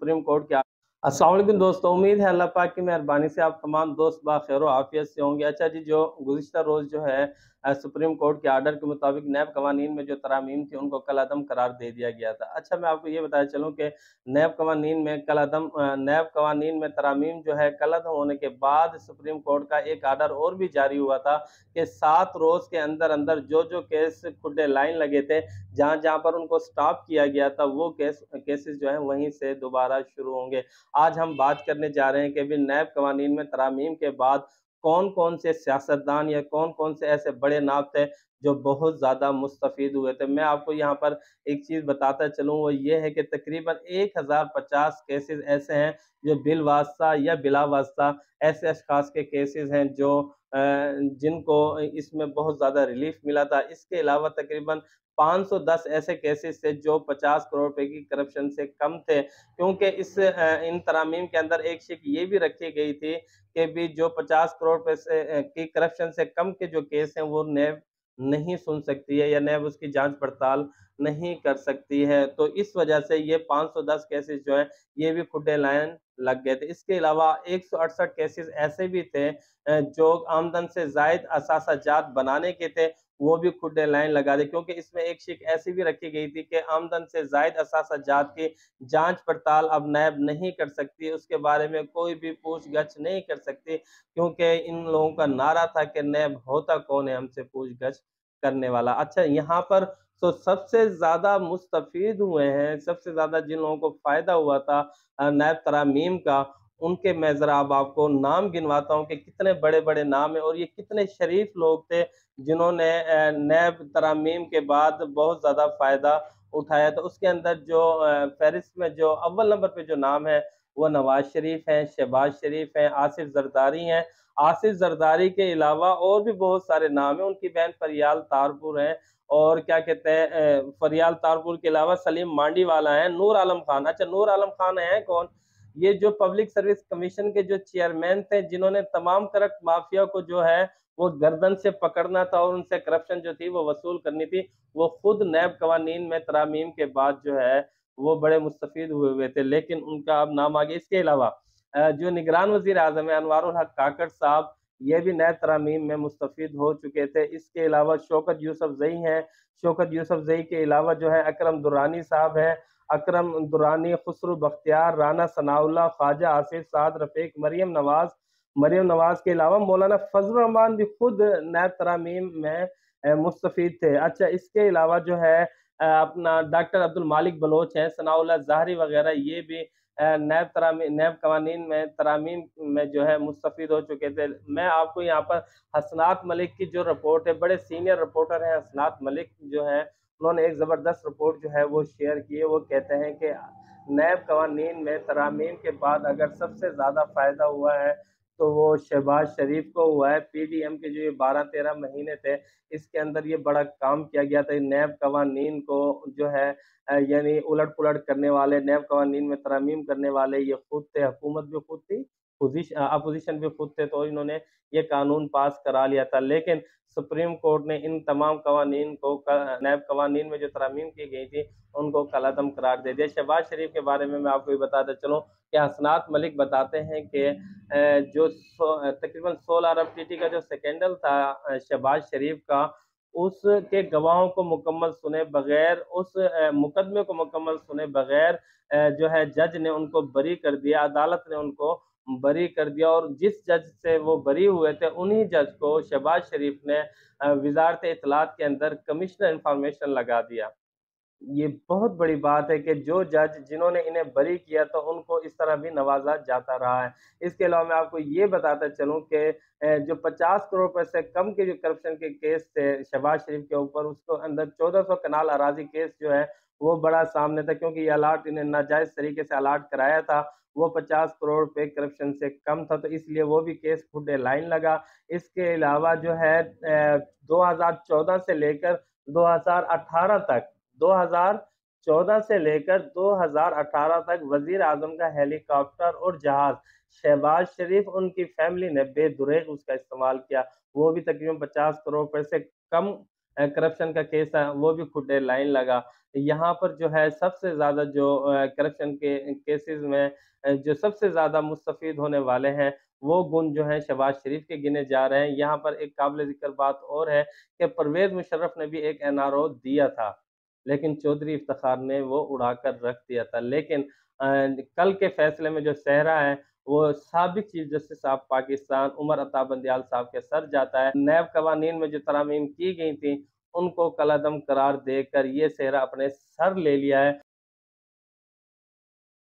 Supreme court के। अस्सलाम वालेकुम दोस्तों, उम्मीद है अल्लाह पाक की मेहरबानी से आप तमाम दोस्त बाखैर आफियत से होंगे। अच्छा जी, जो गुज़िश्ता रोज़ जो है सुप्रीम कोर्ट के आर्डर के मुताबिक नैब कवानीन में जो तरामीम थी उनको कल अदम करार दे दिया गया था। अच्छा, मैं आपको ये बताया चलूँ कि नैब कवानीन में तरामीम जो है कल अदम होने के बाद सुप्रीम कोर्ट का एक आर्डर और भी जारी हुआ था कि 7 रोज़ के अंदर अंदर जो केस खुड्डे लाइन लगे थे, जहाँ पर उनको स्टॉप किया गया था, वो केसेस जो है वहीं से दोबारा शुरू होंगे। आज हम बात करने जा रहे हैं कि भी नैब कवानीन में तरामीम के बाद कौन कौन से सियासतदान या कौन कौन से ऐसे बड़े नाम थे जो बहुत ज़्यादा मुस्तफ़ीद हुए थे। मैं आपको यहाँ पर एक चीज़ बताता चलूँ, वो ये है कि तकरीबन 1050 केसेस ऐसे हैं जो बिल वास्ता या बिला वास्ता ऐसे अशखास के केसेस हैं जो जिनको इसमें बहुत ज़्यादा रिलीफ मिला था। इसके अलावा तकरीबन 510 ऐसे केसेस थे जो 50 करोड़ रुपए की करप्शन से कम थे, क्योंकि इन तरामीम के अंदर एक शिक ये भी रखी गई थी कि भी जो 50 करोड़ रुपए से की करप्शन से कम के जो केस हैं वो नैब नहीं सुन सकती है या नैब उसकी जांच पड़ताल नहीं कर सकती है। तो इस वजह से ये 510 केसेस जो है ये भी खुड्डे लाइन लग गए थे। इसके अलावा 168 केसेस ऐसे भी थे जो आमदन से जायद असासाजात बनाने के थे, वो भी खुड्डे लाइन लगा दे, क्योंकि इसमें एक शिक ऐसी भी रखी गई थी कि आमदन से जायद असासाजात की जांच पड़ताल अब नैब नहीं कर सकती, उसके बारे में कोई भी पूछगछ नहीं कर सकती, क्योंकि इन लोगों का नारा था कि नैब होता कौन है हमसे पूछगछ करने वाला। अच्छा, यहाँ पर तो सबसे ज्यादा मुस्तफीद हुए हैं, सबसे ज्यादा जिन लोगों को फायदा हुआ था नैब तरामीम का, उनके मैं जरा अब आपको नाम गिनवाता हूँ कि कितने बड़े बड़े नाम है और ये कितने शरीफ लोग थे जिन्होंने नैब तरामीम के बाद बहुत ज्यादा फायदा उठाया। तो उसके अंदर जो फहरिस्त में जो अव्वल नंबर पे जो नाम है वो नवाज शरीफ हैं, शहबाज शरीफ हैं, आसिफ जरदारी हैं। आसिफ जरदारी के अलावा और भी बहुत सारे नाम हैं, उनकी बहन फरियाल तारपुर हैं, और क्या कहते हैं फरियाल तारपुर के अलावा सलीम मांडी वाला है, नूर आलम खान। अच्छा, नूर आलम खान है कौन? ये जो पब्लिक सर्विस कमीशन के जो चेयरमैन थे, जिन्होंने तमाम करप्ट माफिया को जो है वो गर्दन से पकड़ना था और उनसे करप्शन जो थी वो वसूल करनी थी, वो खुद नैब कवानीन में तरामीम के बाद जो है वो बड़े मुस्तफीद हुए थे, लेकिन उनका अब नाम आ गया। इसके अलावा जो निगरान वजीर आजम है अनवारुल हक काकड़ साहब, ये भी नैब तरामीम में मुस्तफीद हो चुके थे। इसके अलावा शौकत यूसुफ जई हैं, शौकत यूसुफ जई के अलावा जो है अकरम दुरानी साहब हैं, अकरम दुरानी, खुसरू बख्तियार, राना सनाउल्लाह, ख्वाजा आसिफ साद, रफीक, मरियम नवाज के अलावा मौलाना फजल रहमान भी खुद नैब तरामीम में मुस्तफीद थे। अच्छा, इसके अलावा जो है अपना डॉक्टर अब्दुल मालिक बलोच हैं, सनाउल्लाह ज़ाहरी वगैरह, ये भी नैब कवानीन में तरामीम में जो है मुस्तफीद हो चुके थे। मैं आपको यहाँ पर हसनात मलिक की जो रिपोर्ट है, बड़े सीनियर रिपोर्टर हैं हसनात मलिक जो है, उन्होंने एक ज़बरदस्त रिपोर्ट जो है वो शेयर की है। वो कहते हैं कि नैब कवानीन में तरामीम के बाद अगर सबसे ज़्यादा फ़ायदा हुआ है तो वो शहबाज शरीफ को हुआ है। पीडीएम के जो ये 12-13 महीने थे, इसके अंदर ये बड़ा काम किया गया था। नैब कवानीन को जो है यानी उलट पुलट करने वाले, नैब कवानीन में तरामीम करने वाले ये खुद थे, हुकूमत भी खुद थी, अपोजिशन भी खुद थे, तो इन्होंने ये कानून पास करा लिया था। लेकिन सुप्रीम कोर्ट ने इन तमाम कवानीन को, नैब कवानीन में जो तरामीम की गई थी, उनको कलअदम करार दे दिया। शहबाज शरीफ के बारे में मैं आपको ये बताता चलूँ कि हसनात मलिक बताते हैं कि जो तकरीबन 16 अरब टीटी का जो स्कैंडल था शहबाज शरीफ का, उसके गवाहों को मुकम्मल सुने बगैर, उस मुकदमे को मुकम्मल सुने बगैर जो है जज ने उनको बरी कर दिया, अदालत ने उनको बरी कर दिया, और जिस जज से वो बरी हुए थे उन्हीं जज को शहबाज शरीफ ने वजारत इत्तलात के अंदर कमिश्नर इंफॉर्मेशन लगा दिया। ये बहुत बड़ी बात है कि जो जज जिन्होंने इन्हें बरी किया तो उनको इस तरह भी नवाजा जाता रहा है। इसके अलावा मैं आपको ये बताता चलूं कि जो 50 करोड़ रुपए से कम के जो करप्शन के केस थे शहबाज शरीफ के ऊपर, उसको अंदर 1400 कनाल अराजी केस जो है वो बड़ा सामने था, क्योंकि ये अलाट इन्हें नाजायज तरीके से अलाट कराया था, वो 50 करोड़ रुपए करप्शन से कम था, तो इसलिए वो भी केस खुदे लाइन लगा। इसके अलावा जो है 2014 से लेकर 2018 तक, 2014 से लेकर 2018 तक वजीर आजम का हेलीकॉप्टर और जहाज शहबाज शरीफ उनकी फैमिली ने बेदुरेग उसका इस्तेमाल किया, वो भी तकरीबन 50 करोड़ रुपए से कम کرپشن کا کیس ہے وہ بھی کھڈے لائن لگا۔ یہاں پر جو ہے سب سے زیادہ جو کرپشن کے کیسز میں جو سب سے زیادہ مستفید ہونے والے ہیں وہ گن جو ہیں شہباز شریف کے گنے جا رہے ہیں۔ یہاں پر ایک قابل ذکر بات اور ہے کہ پرویز مشرف نے بھی ایک NRO دیا تھا، لیکن چودھری افتخار نے وہ اڑا کر رکھ دیا تھا۔ لیکن کل کے فیصلے میں جو صحرا ہے وہ سابق chief justice of Pakistan Umar Ata Bandial صاحب کے سر جاتا ہے۔ نیب قوانین میں جو ترامیم کی گئی تھیں ان کو کالعدم قرار دے کر یہ صحرا اپنے سر لے لیا ہے۔